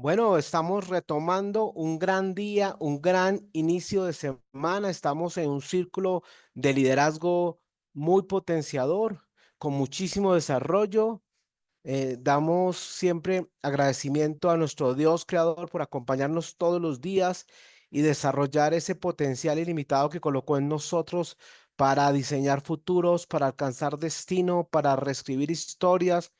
Bueno, estamos retomando un gran día, un gran inicio de semana. Estamos en un círculo de liderazgo muy potenciador, con muchísimo desarrollo. Damos siempre agradecimiento a nuestro Dios creador por acompañarnos todos los días y desarrollar ese potencial ilimitado que colocó en nosotros para diseñar futuros, para alcanzar destino, para reescribir historias,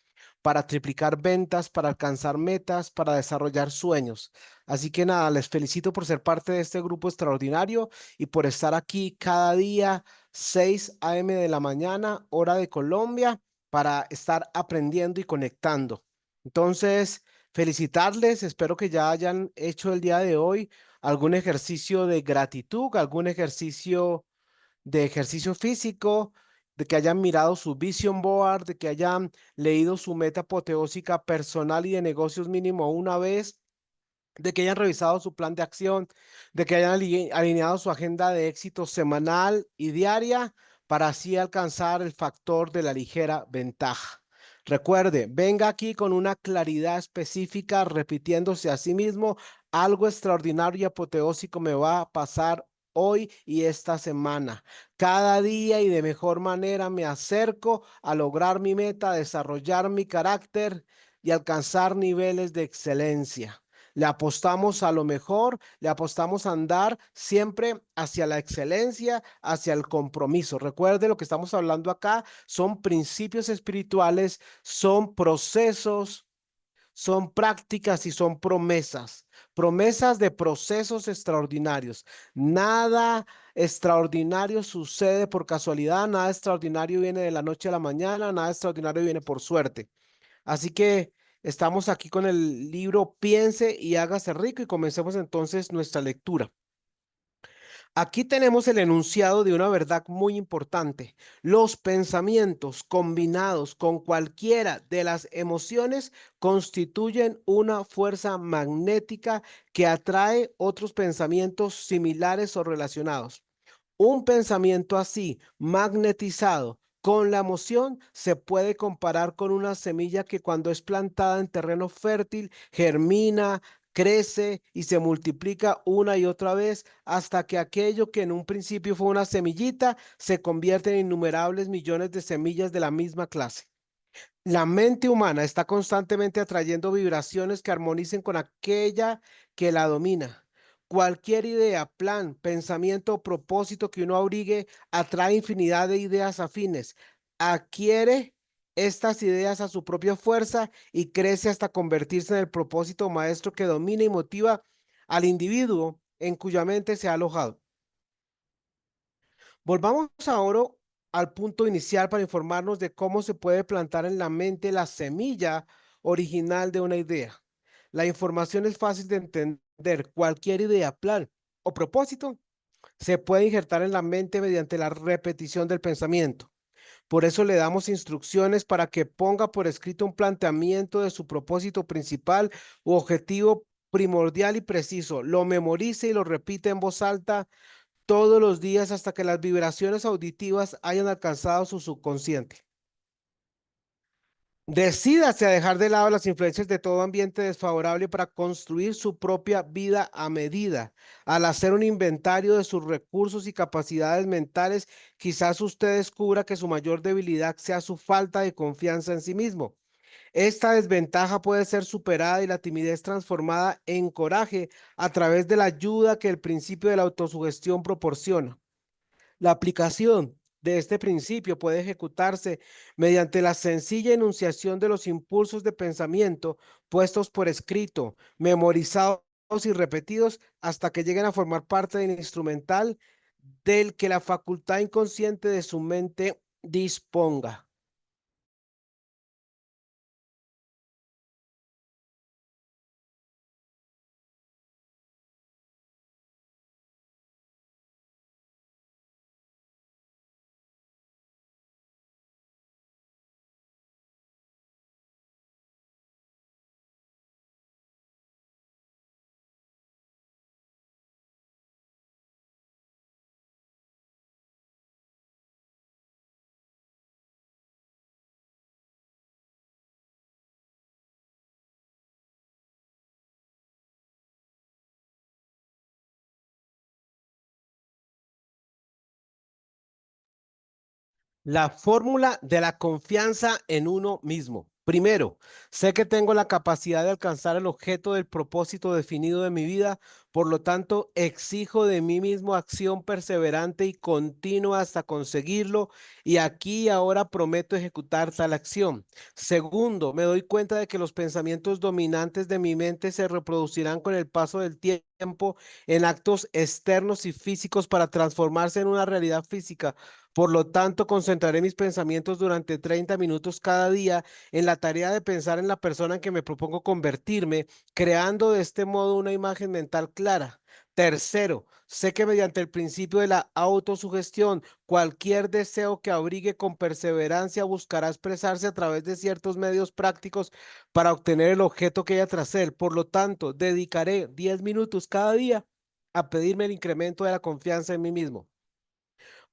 para triplicar ventas, para alcanzar metas, para desarrollar sueños. Así que nada, les felicito por ser parte de este grupo extraordinario y por estar aquí cada día, 6 a.m. de la mañana, hora de Colombia, para estar aprendiendo y conectando. Entonces, felicitarles, espero que ya hayan hecho el día de hoy algún ejercicio de gratitud, algún ejercicio de ejercicio físico, de que hayan mirado su vision board, de que hayan leído su meta apoteósica personal y de negocios mínimo una vez, de que hayan revisado su plan de acción, de que hayan alineado su agenda de éxito semanal y diaria para así alcanzar el factor de la ligera ventaja. Recuerde, venga aquí con una claridad específica, repitiéndose a sí mismo, algo extraordinario y apoteósico me va a pasar hoy y esta semana. Cada día y de mejor manera me acerco a lograr mi meta, desarrollar mi carácter y alcanzar niveles de excelencia. Le apostamos a lo mejor, le apostamos a andar siempre hacia la excelencia, hacia el compromiso. Recuerde lo que estamos hablando acá, son principios espirituales, son procesos, son prácticas y son promesas. Promesas de procesos extraordinarios. Nada extraordinario sucede por casualidad, nada extraordinario viene de la noche a la mañana, nada extraordinario viene por suerte. Así que estamos aquí con el libro Piense y hágase rico y comencemos entonces nuestra lectura. Aquí tenemos el enunciado de una verdad muy importante. Los pensamientos combinados con cualquiera de las emociones constituyen una fuerza magnética que atrae otros pensamientos similares o relacionados. Un pensamiento así, magnetizado con la emoción, se puede comparar con una semilla que cuando es plantada en terreno fértil, germina, crece y se multiplica una y otra vez hasta que aquello que en un principio fue una semillita se convierte en innumerables millones de semillas de la misma clase. La mente humana está constantemente atrayendo vibraciones que armonicen con aquella que la domina. Cualquier idea, plan, pensamiento o propósito que uno abrigue atrae infinidad de ideas afines. Adquiere estas ideas a su propia fuerza y crece hasta convertirse en el propósito maestro que domina y motiva al individuo en cuya mente se ha alojado. Volvamos ahora al punto inicial para informarnos de cómo se puede plantar en la mente la semilla original de una idea. La información es fácil de entender. Cualquier idea, plan o propósito se puede injertar en la mente mediante la repetición del pensamiento. Por eso le damos instrucciones para que ponga por escrito un planteamiento de su propósito principal u objetivo primordial y preciso. Lo memorice y lo repite en voz alta todos los días hasta que las vibraciones auditivas hayan alcanzado su subconsciente. Decídase a dejar de lado las influencias de todo ambiente desfavorable para construir su propia vida a medida. Al hacer un inventario de sus recursos y capacidades mentales, quizás usted descubra que su mayor debilidad sea su falta de confianza en sí mismo. Esta desventaja puede ser superada y la timidez transformada en coraje a través de la ayuda que el principio de la autosugestión proporciona. La aplicación de este principio puede ejecutarse mediante la sencilla enunciación de los impulsos de pensamiento puestos por escrito, memorizados y repetidos hasta que lleguen a formar parte del instrumental del que la facultad inconsciente de su mente disponga. La fórmula de la confianza en uno mismo. Primero, sé que tengo la capacidad de alcanzar el objeto del propósito definido de mi vida, por lo tanto, exijo de mí mismo acción perseverante y continua hasta conseguirlo, y aquí y ahora prometo ejecutar tal acción. Segundo, me doy cuenta de que los pensamientos dominantes de mi mente se reproducirán con el paso del tiempo en actos externos y físicos para transformarse en una realidad física. Por lo tanto, concentraré mis pensamientos durante 30 minutos cada día en la tarea de pensar en la persona en que me propongo convertirme, creando de este modo una imagen mental clara. Tercero, sé que mediante el principio de la autosugestión, cualquier deseo que abrigue con perseverancia buscará expresarse a través de ciertos medios prácticos para obtener el objeto que haya tras él. Por lo tanto, dedicaré 10 minutos cada día a pedirme el incremento de la confianza en mí mismo.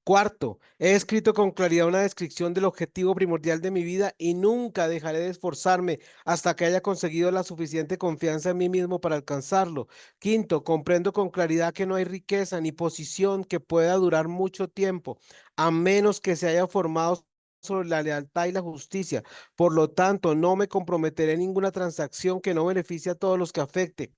Cuarto, he escrito con claridad una descripción del objetivo primordial de mi vida y nunca dejaré de esforzarme hasta que haya conseguido la suficiente confianza en mí mismo para alcanzarlo. Quinto, comprendo con claridad que no hay riqueza ni posición que pueda durar mucho tiempo, a menos que se haya formado sobre la lealtad y la justicia. Por lo tanto, no me comprometeré en ninguna transacción que no beneficie a todos los que afecte.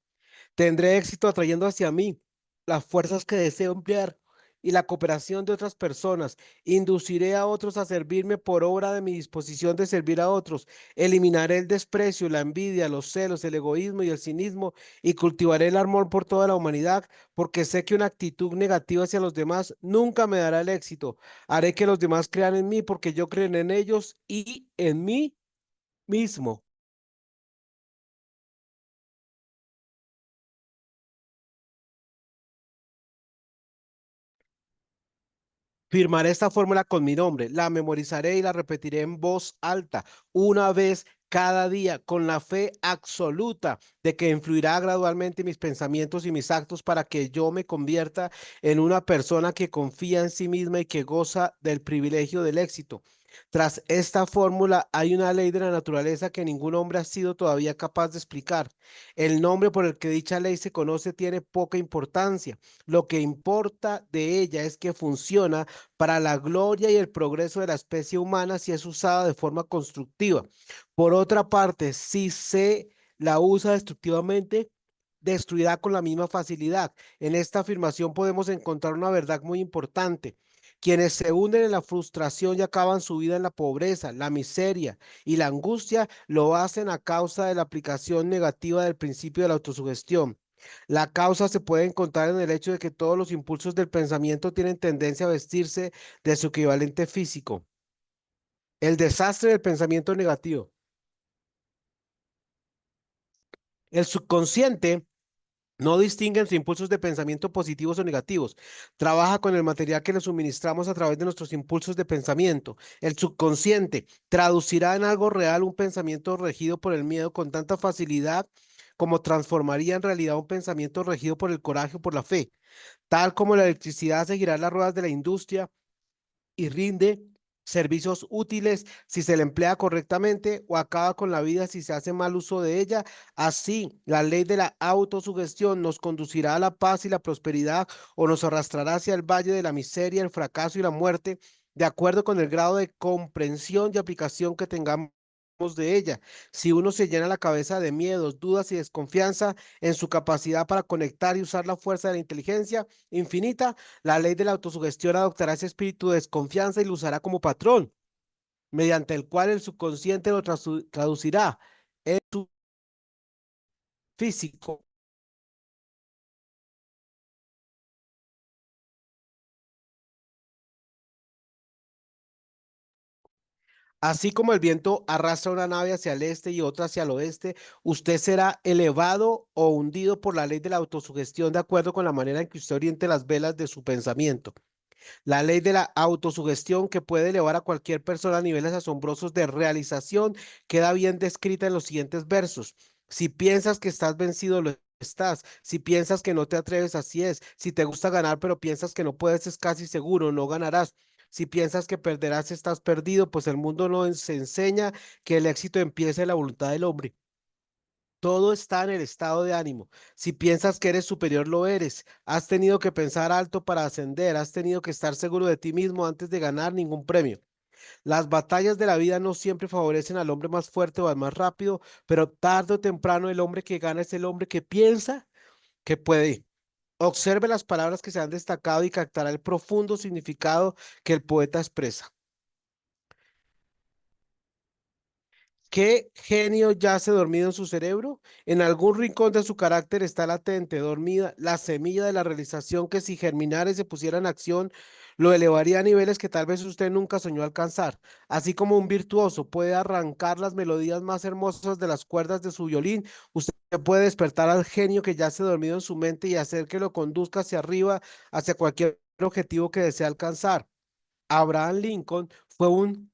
Tendré éxito atrayendo hacia mí las fuerzas que deseo emplear y la cooperación de otras personas. Induciré a otros a servirme por obra de mi disposición de servir a otros. Eliminaré el desprecio, la envidia, los celos, el egoísmo y el cinismo y cultivaré el amor por toda la humanidad porque sé que una actitud negativa hacia los demás nunca me dará el éxito. Haré que los demás crean en mí porque yo creo en ellos y en mí mismo. Firmaré esta fórmula con mi nombre, la memorizaré y la repetiré en voz alta una vez cada día con la fe absoluta de que influirá gradualmente mis pensamientos y mis actos para que yo me convierta en una persona que confía en sí misma y que goza del privilegio del éxito. Tras esta fórmula hay una ley de la naturaleza que ningún hombre ha sido todavía capaz de explicar. El nombre por el que dicha ley se conoce tiene poca importancia. Lo que importa de ella es que funciona para la gloria y el progreso de la especie humana si es usada de forma constructiva. Por otra parte, si se la usa destructivamente, destruirá con la misma facilidad. En esta afirmación podemos encontrar una verdad muy importante. Quienes se hunden en la frustración y acaban su vida en la pobreza, la miseria y la angustia, lo hacen a causa de la aplicación negativa del principio de la autosugestión. La causa se puede encontrar en el hecho de que todos los impulsos del pensamiento tienen tendencia a vestirse de su equivalente físico. El desastre del pensamiento negativo. El subconsciente no distingue entre impulsos de pensamiento positivos o negativos. Trabaja con el material que le suministramos a través de nuestros impulsos de pensamiento. El subconsciente traducirá en algo real un pensamiento regido por el miedo con tanta facilidad como transformaría en realidad un pensamiento regido por el coraje o por la fe. Tal como la electricidad hace girar las ruedas de la industria y rinde servicios útiles si se le emplea correctamente o acaba con la vida si se hace mal uso de ella. Así, la ley de la autosugestión nos conducirá a la paz y la prosperidad o nos arrastrará hacia el valle de la miseria, el fracaso y la muerte, de acuerdo con el grado de comprensión y aplicación que tengamos de ella. Si uno se llena la cabeza de miedos, dudas y desconfianza en su capacidad para conectar y usar la fuerza de la inteligencia infinita, la ley de la autosugestión adoptará ese espíritu de desconfianza y lo usará como patrón, mediante el cual el subconsciente lo traducirá en su físico. Así como el viento arrastra una nave hacia el este y otra hacia el oeste, usted será elevado o hundido por la ley de la autosugestión de acuerdo con la manera en que usted oriente las velas de su pensamiento. La ley de la autosugestión que puede elevar a cualquier persona a niveles asombrosos de realización queda bien descrita en los siguientes versos. Si piensas que estás vencido, lo estás. Si piensas que no te atreves, así es. Si te gusta ganar, pero piensas que no puedes, es casi seguro, no ganarás. Si piensas que perderás, estás perdido, pues el mundo no se enseña que el éxito empieza en la voluntad del hombre. Todo está en el estado de ánimo. Si piensas que eres superior, lo eres. Has tenido que pensar alto para ascender. Has tenido que estar seguro de ti mismo antes de ganar ningún premio. Las batallas de la vida no siempre favorecen al hombre más fuerte o al más rápido, pero tarde o temprano el hombre que gana es el hombre que piensa que puede. Observe las palabras que se han destacado y captará el profundo significado que el poeta expresa. ¿Qué genio yace dormido en su cerebro? En algún rincón de su carácter está latente, dormida, la semilla de la realización que si germinara y se pusiera en acción, lo elevaría a niveles que tal vez usted nunca soñó alcanzar. Así como un virtuoso puede arrancar las melodías más hermosas de las cuerdas de su violín, usted puede despertar al genio que yace dormido en su mente y hacer que lo conduzca hacia arriba, hacia cualquier objetivo que desee alcanzar. Abraham Lincoln fue un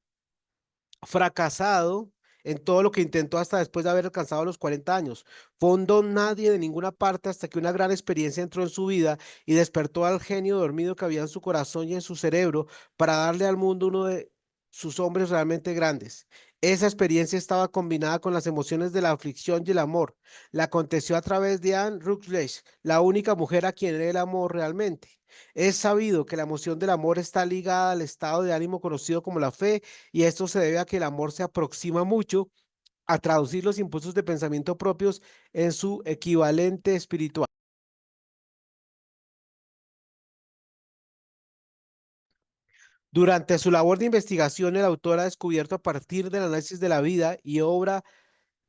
fracasado en todo lo que intentó hasta después de haber alcanzado los 40 años. Fue un don nadie de ninguna parte hasta que una gran experiencia entró en su vida y despertó al genio dormido que había en su corazón y en su cerebro para darle al mundo uno de sus hombres realmente grandes. Esa experiencia estaba combinada con las emociones de la aflicción y el amor. La aconteció a través de Anne Rutledge, la única mujer a quien él amó realmente. Es sabido que la emoción del amor está ligada al estado de ánimo conocido como la fe, y esto se debe a que el amor se aproxima mucho a traducir los impulsos de pensamiento propios en su equivalente espiritual. Durante su labor de investigación, el autor ha descubierto a partir del análisis de la vida y obra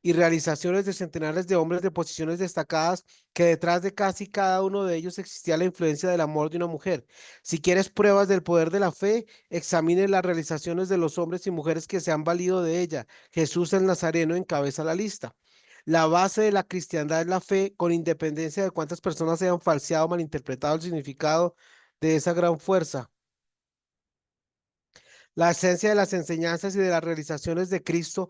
y realizaciones de centenares de hombres de posiciones destacadas que detrás de casi cada uno de ellos existía la influencia del amor de una mujer. Si quieres pruebas del poder de la fe, examine las realizaciones de los hombres y mujeres que se han valido de ella. Jesús el Nazareno encabeza la lista. La base de la cristiandad es la fe, con independencia de cuántas personas hayan falseado o malinterpretado el significado de esa gran fuerza. La esencia de las enseñanzas y de las realizaciones de Cristo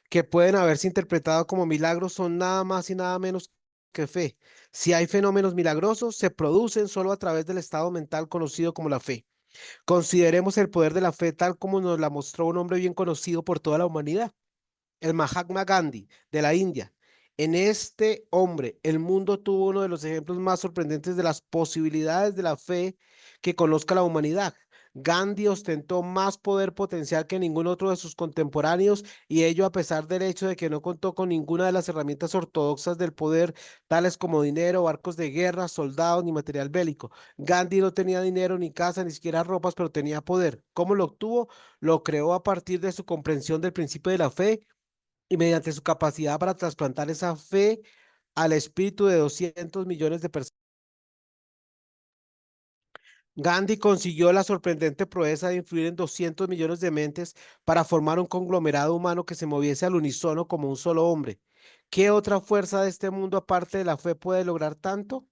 que pueden haberse interpretado como milagros son nada más y nada menos que fe. Si hay fenómenos milagrosos, se producen solo a través del estado mental conocido como la fe. Consideremos el poder de la fe tal como nos la mostró un hombre bien conocido por toda la humanidad, el Mahatma Gandhi de la India. En este hombre, el mundo tuvo uno de los ejemplos más sorprendentes de las posibilidades de la fe que conozca la humanidad. Gandhi ostentó más poder potencial que ningún otro de sus contemporáneos, y ello a pesar del hecho de que no contó con ninguna de las herramientas ortodoxas del poder, tales como dinero, barcos de guerra, soldados ni material bélico. Gandhi no tenía dinero, ni casa, ni siquiera ropas, pero tenía poder. ¿Cómo lo obtuvo? Lo creó a partir de su comprensión del principio de la fe y mediante su capacidad para trasplantar esa fe al espíritu de 200 millones de personas. Gandhi consiguió la sorprendente proeza de influir en 200 millones de mentes para formar un conglomerado humano que se moviese al unísono como un solo hombre. ¿Qué otra fuerza de este mundo aparte de la fe puede lograr tanto?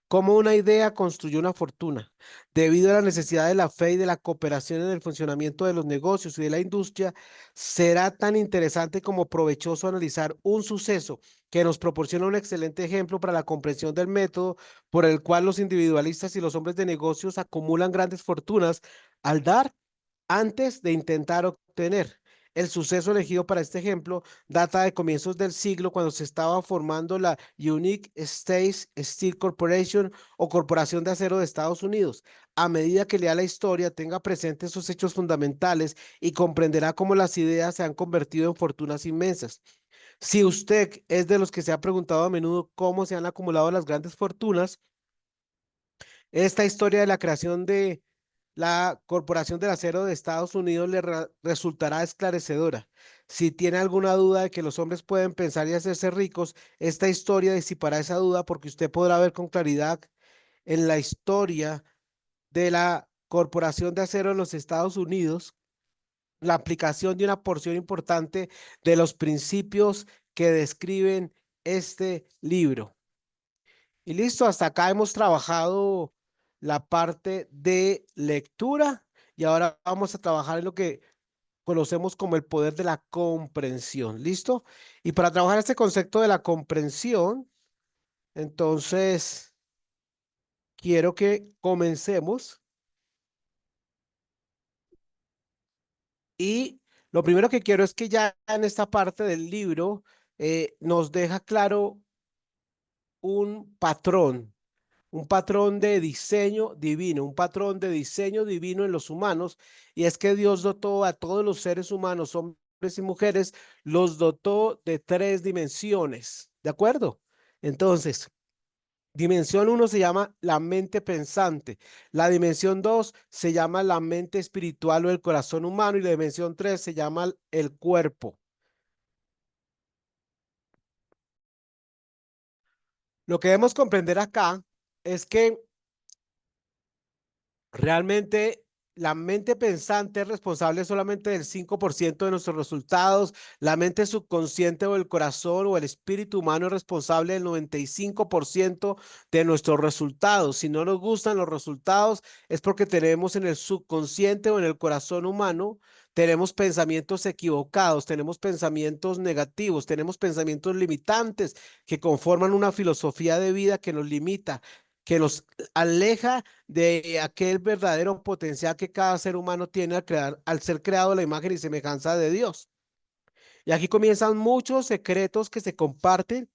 Cómo una idea construyó una fortuna. Debido a la necesidad de la fe y de la cooperación en el funcionamiento de los negocios y de la industria, será tan interesante como provechoso analizar un suceso que nos proporciona un excelente ejemplo para la comprensión del método por el cual los individualistas y los hombres de negocios acumulan grandes fortunas al dar antes de intentar obtener. El suceso elegido para este ejemplo data de comienzos del siglo cuando se estaba formando la United States Steel Corporation o Corporación de Acero de Estados Unidos. A medida que lea la historia, tenga presente esos hechos fundamentales y comprenderá cómo las ideas se han convertido en fortunas inmensas. Si usted es de los que se ha preguntado a menudo cómo se han acumulado las grandes fortunas, esta historia de la creación de la Corporación del Acero de Estados Unidos le resultará esclarecedora. Si tiene alguna duda de que los hombres pueden pensar y hacerse ricos, esta historia disipará esa duda porque usted podrá ver con claridad en la historia de la Corporación de Acero de los Estados Unidos la aplicación de una porción importante de los principios que describen este libro. Y listo, hasta acá hemos trabajado la parte de lectura y ahora vamos a trabajar en lo que conocemos como el poder de la comprensión. ¿Listo? Y para trabajar este concepto de la comprensión, entonces quiero que comencemos y lo primero que quiero es que ya en esta parte del libro nos deja claro un patrón un patrón de diseño divino, un patrón de diseño divino en los humanos, y es que Dios dotó a todos los seres humanos, hombres y mujeres, los dotó de tres dimensiones, ¿de acuerdo? Entonces, dimensión uno se llama la mente pensante, la dimensión 2 se llama la mente espiritual o el corazón humano, y la dimensión 3 se llama el cuerpo. Lo que debemos comprender acá es que realmente la mente pensante es responsable solamente del 5% de nuestros resultados. La mente subconsciente o el corazón o el espíritu humano es responsable del 95% de nuestros resultados. Si no nos gustan los resultados, es porque tenemos en el subconsciente o en el corazón humano, tenemos pensamientos equivocados, tenemos pensamientos negativos, tenemos pensamientos limitantes que conforman una filosofía de vida que nos limita, que nos aleja de aquel verdadero potencial que cada ser humano tiene al crear, al ser creado a la imagen y semejanza de Dios. Y aquí comienzan muchos secretos que se comparten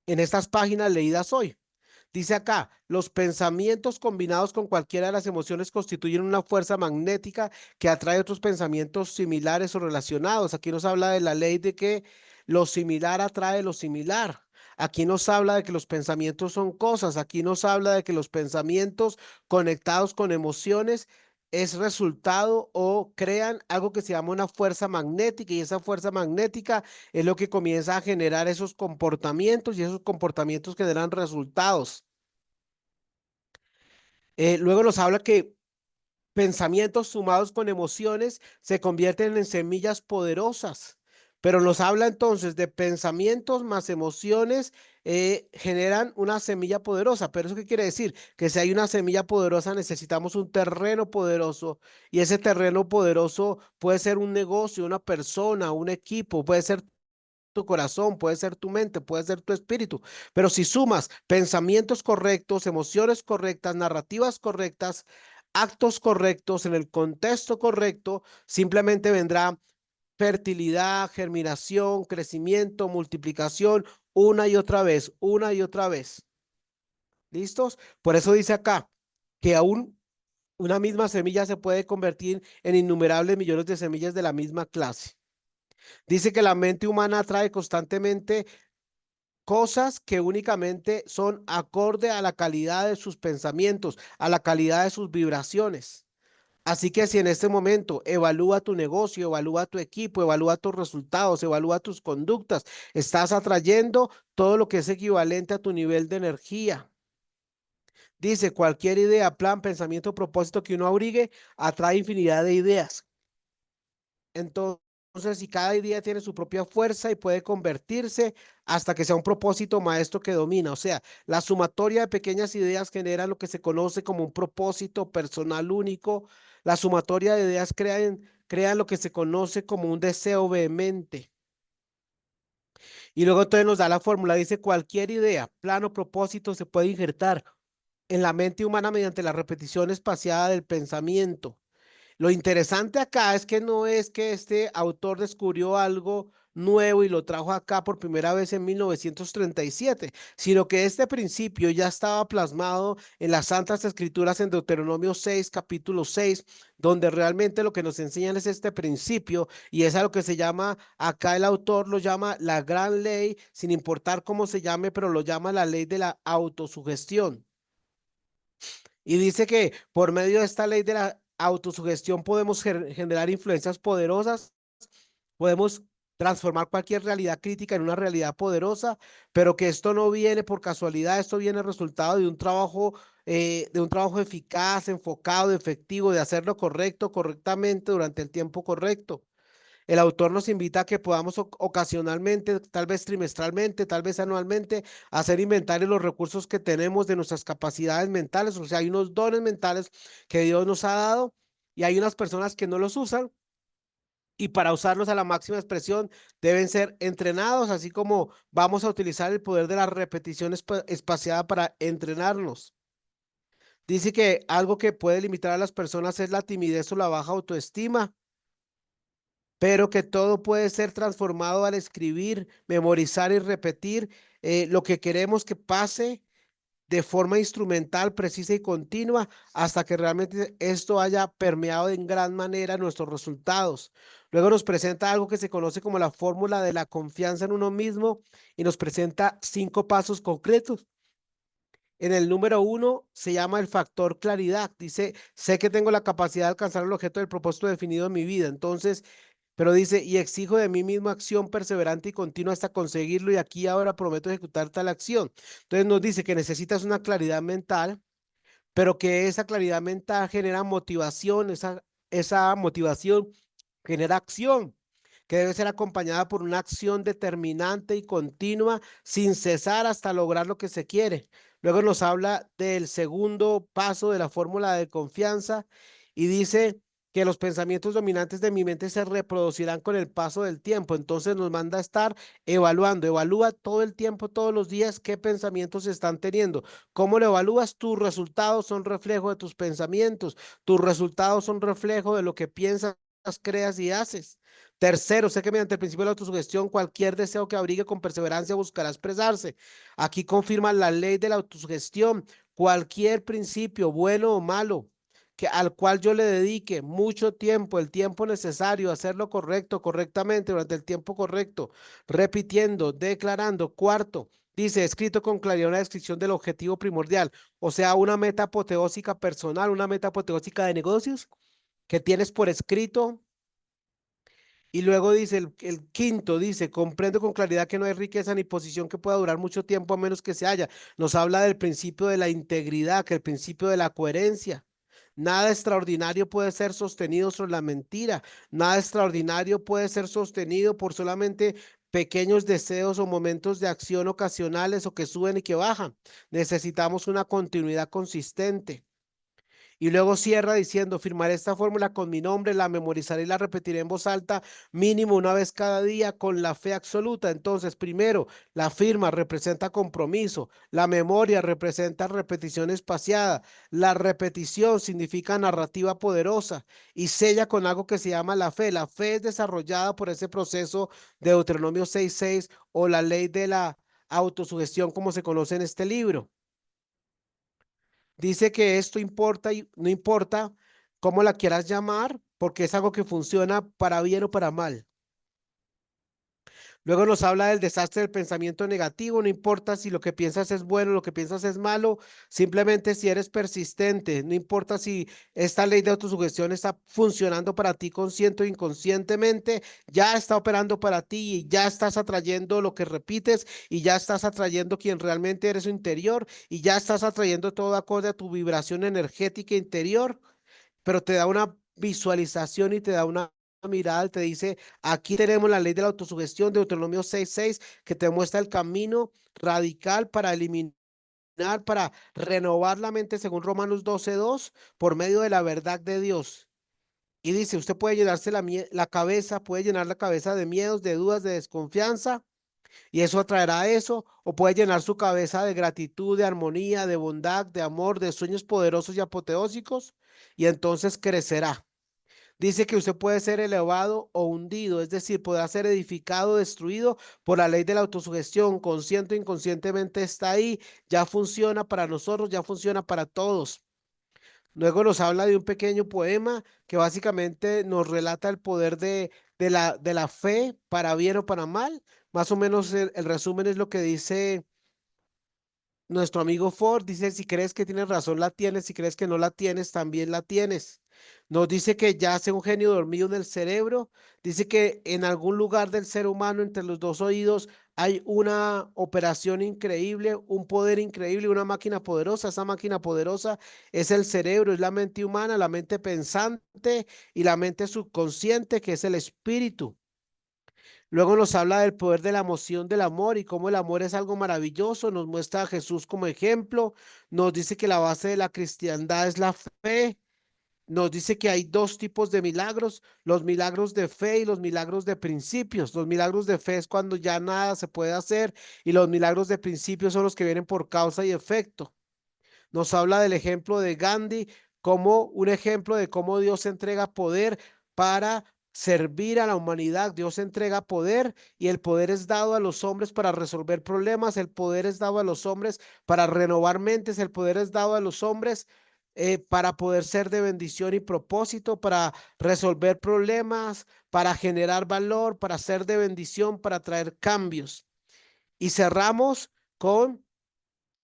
en estas páginas leídas hoy. Dice acá, los pensamientos combinados con cualquiera de las emociones constituyen una fuerza magnética que atrae otros pensamientos similares o relacionados. Aquí nos habla de la ley de que lo similar atrae lo similar. Aquí nos habla de que los pensamientos son cosas. Aquí nos habla de que los pensamientos conectados con emociones es resultado o crean algo que se llama una fuerza magnética, y esa fuerza magnética es lo que comienza a generar esos comportamientos, y esos comportamientos generan resultados. Luego nos habla que pensamientos sumados con emociones se convierten en semillas poderosas, pero nos habla entonces de pensamientos más emociones generan una semilla poderosa. ¿Pero eso qué quiere decir? Que si hay una semilla poderosa necesitamos un terreno poderoso, y ese terreno poderoso puede ser un negocio, una persona, un equipo, puede ser tu corazón, puede ser tu mente, puede ser tu espíritu. Pero si sumas pensamientos correctos, emociones correctas, narrativas correctas, actos correctos en el contexto correcto, simplemente vendrá fertilidad, germinación, crecimiento, multiplicación, una y otra vez, una y otra vez. ¿Listos? Por eso dice acá que aún una misma semilla se puede convertir en innumerables millones de semillas de la misma clase. Dice que la mente humana atrae constantemente cosas que únicamente son acorde a la calidad de sus pensamientos, a la calidad de sus vibraciones. Así que si en este momento evalúa tu negocio, evalúa tu equipo, evalúa tus resultados, evalúa tus conductas, estás atrayendo todo lo que es equivalente a tu nivel de energía. Dice, cualquier idea, plan, pensamiento, propósito que uno abrigue, atrae infinidad de ideas. Entonces, si cada idea tiene su propia fuerza y puede convertirse hasta que sea un propósito maestro que domina, o sea, la sumatoria de pequeñas ideas genera lo que se conoce como un propósito personal único. La sumatoria de ideas crean lo que se conoce como un deseo vehemente. Y luego entonces nos da la fórmula, dice cualquier idea, plano, propósito se puede injertar en la mente humana mediante la repetición espaciada del pensamiento. Lo interesante acá es que no es que este autor descubrió algo nuevo y lo trajo acá por primera vez en 1937, sino que este principio ya estaba plasmado en las Santas Escrituras en Deuteronomio 6, capítulo 6, donde realmente lo que nos enseñan es este principio, y es a lo que se llama, acá el autor lo llama la gran ley, sin importar cómo se llame, pero lo llama la ley de la autosugestión. Y dice que por medio de esta ley de la autosugestión podemos generar influencias poderosas, podemos transformar cualquier realidad crítica en una realidad poderosa, pero que esto no viene por casualidad, esto viene resultado de un trabajo eficaz, enfocado, efectivo, de hacerlo correcto, correctamente, durante el tiempo correcto. El autor nos invita a que podamos ocasionalmente, tal vez trimestralmente, tal vez anualmente, hacer inventario de los recursos que tenemos, de nuestras capacidades mentales. O sea, hay unos dones mentales que Dios nos ha dado, y hay unas personas que no los usan, y para usarlos a la máxima expresión deben ser entrenados, así como vamos a utilizar el poder de la repetición espaciada para entrenarnos. Dice que algo que puede limitar a las personas es la timidez o la baja autoestima, pero que todo puede ser transformado al escribir, memorizar y repetir lo que queremos que pase. de forma instrumental, precisa y continua, hasta que realmente esto haya permeado en gran manera nuestros resultados. Luego nos presenta algo que se conoce como la fórmula de la confianza en uno mismo y nos presenta 5 pasos concretos. En el número 1 se llama el factor claridad. Dice, sé que tengo la capacidad de alcanzar el objeto del propósito definido en mi vida. Entonces, pero dice, y exijo de mí mismo acción perseverante y continua hasta conseguirlo y aquí ahora prometo ejecutar tal acción. Entonces nos dice que necesitas una claridad mental, pero que esa claridad mental genera motivación, esa motivación genera acción, que debe ser acompañada por una acción determinante y continua sin cesar hasta lograr lo que se quiere. Luego nos habla del segundo paso de la fórmula de confianza y dice que los pensamientos dominantes de mi mente se reproducirán con el paso del tiempo. Entonces nos manda a estar evaluando, evalúa todo el tiempo, todos los días, qué pensamientos se están teniendo. ¿Cómo lo evalúas? Tus resultados son reflejo de tus pensamientos, tus resultados son reflejo de lo que piensas, creas y haces. Tercero, sé que mediante el principio de la autosugestión, cualquier deseo que abrigue con perseverancia buscará expresarse. Aquí confirma la ley de la autosugestión. Cualquier principio, bueno o malo, al cual yo le dedique mucho tiempo, el tiempo necesario, hacer lo correcto, correctamente, durante el tiempo correcto, repitiendo, declarando. Cuarto, dice, escrito con claridad una descripción del objetivo primordial, o sea, una meta apoteósica personal, una meta apoteósica de negocios que tienes por escrito. Y luego dice, el quinto, dice, comprendo con claridad que no hay riqueza ni posición que pueda durar mucho tiempo a menos que se haya. Nos habla del principio de la integridad, que el principio de la coherencia. Nada extraordinario puede ser sostenido sobre la mentira. Nada extraordinario puede ser sostenido por solamente pequeños deseos o momentos de acción ocasionales o que suben y que bajan. Necesitamos una continuidad consistente. Y luego cierra diciendo, firmaré esta fórmula con mi nombre, la memorizaré y la repetiré en voz alta mínimo una vez cada día con la fe absoluta. Entonces, primero, la firma representa compromiso, la memoria representa repetición espaciada, la repetición significa narrativa poderosa y sella con algo que se llama la fe. La fe es desarrollada por ese proceso de Deuteronomio 6:6 o la ley de la autosugestión como se conoce en este libro. Dice que esto importa y no importa cómo la quieras llamar, porque es algo que funciona para bien o para mal. Luego nos habla del desastre del pensamiento negativo, no importa si lo que piensas es bueno, lo que piensas es malo, simplemente si eres persistente, no importa si esta ley de autosugestión está funcionando para ti consciente o inconscientemente, ya está operando para ti y ya estás atrayendo lo que repites y ya estás atrayendo quien realmente eres su interior y ya estás atrayendo todo acorde a tu vibración energética interior, pero te da una visualización y te da una mirada y te dice, aquí tenemos la ley de la autosugestión de Deuteronomio 6:6 que te muestra el camino radical para eliminar, para renovar la mente según Romanos 12:2 por medio de la verdad de Dios. Y dice, usted puede llenarse la cabeza, puede llenar la cabeza de miedos, de dudas, de desconfianza, y eso atraerá eso, o puede llenar su cabeza de gratitud, de armonía, de bondad, de amor, de sueños poderosos y apoteósicos, y entonces crecerá. Dice que usted puede ser elevado o hundido, es decir, podrá ser edificado o destruido por la ley de la autosugestión, consciente o inconscientemente está ahí, ya funciona para nosotros, ya funciona para todos. Luego nos habla de un pequeño poema que básicamente nos relata el poder de la fe para bien o para mal. Más o menos el resumen es lo que dice nuestro amigo Ford. Dice, si crees que tienes razón, la tienes, si crees que no la tienes, también la tienes. Nos dice que yace un genio dormido en el cerebro. Dice que en algún lugar del ser humano, entre los dos oídos, hay una operación increíble, un poder increíble, una máquina poderosa. Esa máquina poderosa es el cerebro, es la mente humana, la mente pensante y la mente subconsciente, que es el espíritu. Luego nos habla del poder de la emoción del amor y cómo el amor es algo maravilloso. Nos muestra a Jesús como ejemplo. Nos dice que la base de la cristiandad es la fe. Nos dice que hay dos tipos de milagros, los milagros de fe y los milagros de principios. Los milagros de fe es cuando ya nada se puede hacer y los milagros de principios son los que vienen por causa y efecto. Nos habla del ejemplo de Gandhi como un ejemplo de cómo Dios entrega poder para servir a la humanidad. Dios entrega poder y el poder es dado a los hombres para resolver problemas, el poder es dado a los hombres para renovar mentes, el poder es dado a los hombres para poder ser de bendición y propósito, para resolver problemas, para generar valor, para ser de bendición, para traer cambios. Y cerramos con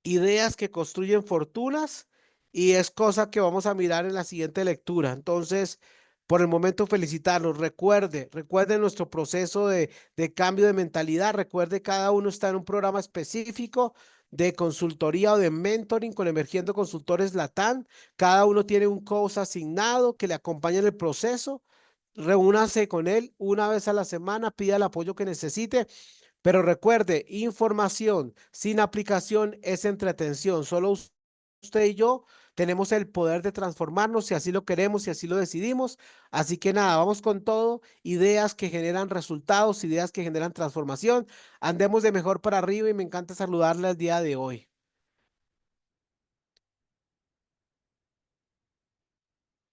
ideas que construyen fortunas y es cosa que vamos a mirar en la siguiente lectura. Entonces, por el momento, felicitarlos. Recuerde nuestro proceso de cambio de mentalidad. Recuerde, cada uno está en un programa específico de consultoría o de mentoring con Emergiendo Consultores Latam. Cada uno tiene un coach asignado que le acompaña en el proceso. Reúnase con él una vez a la semana, pida el apoyo que necesite, pero recuerde, información sin aplicación es entretención. Solo usted y yo tenemos el poder de transformarnos si así lo queremos, si así lo decidimos. Así que nada, vamos con todo. Ideas que generan resultados, ideas que generan transformación. Andemos de mejor para arriba y me encanta saludarle el día de hoy.